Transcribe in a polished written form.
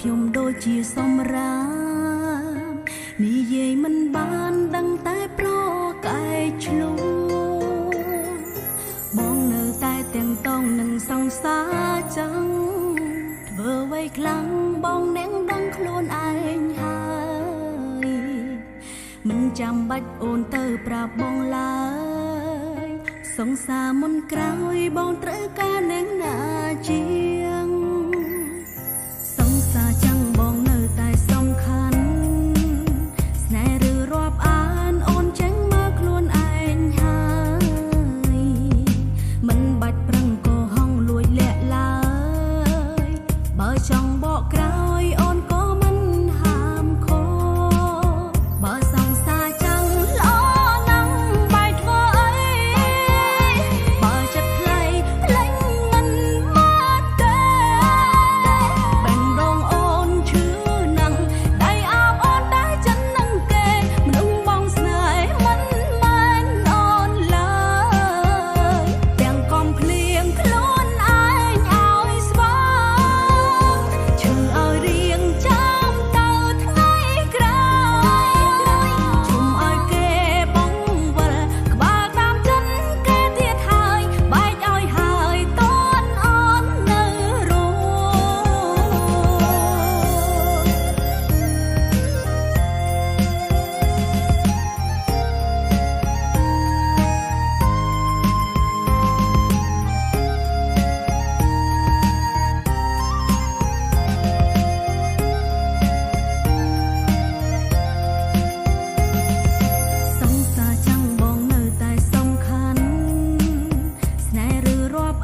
ខ្ញុំដូចជាសំរាមនិយាយមិនបានដឹងតែប្រកែកឆ្លួបងនៅតែទាំងតងនឹងសង្សារចឹងធ្វើអ្វីខ្លាំងបងអ្នកដឹងខ្លួនឯងហើយមិនចាំបាច់អូនទៅប្រាប់បងឡើយសង្សារមុនក្រោយបងត្រូវការអ្នកណាជាងសង្សារចឹងបងនៅតែសំខាន់ស្នេហ៍ឬរាប់អានអូនចេញមកខ្លួនឯងហើយមិនបាច់ប្រឹងកុហកលួចលាក់ឡើយបើចង់បកក្រោយអូនក៏មិនហាមខកបើសង្សារចឹងល្អណាស់បែរធ្វើអីបើចិត្តផ្លៃផ្លេញមិនមកទេបេះដូងអូនឈឺណាស់ដៃអបអូនតែចិននឹងគេមនុស្សបងស្នេហ៍មិនមែនអូនឡើយទាំងកំភ្លៀងខ្លួនឯងឲ្យស្វាឈឺឲ្យរៀងចាំទៅថ្ងៃក្រោយជុំឲ្យគេបងវិលក្បាលតាមចិនគេទៀតហើយបែកឲ្យហើយតន់អូននៅរស់សង្សារចាំងបងនៅតែសំខាន់ស្នេហ៍ឬរាប់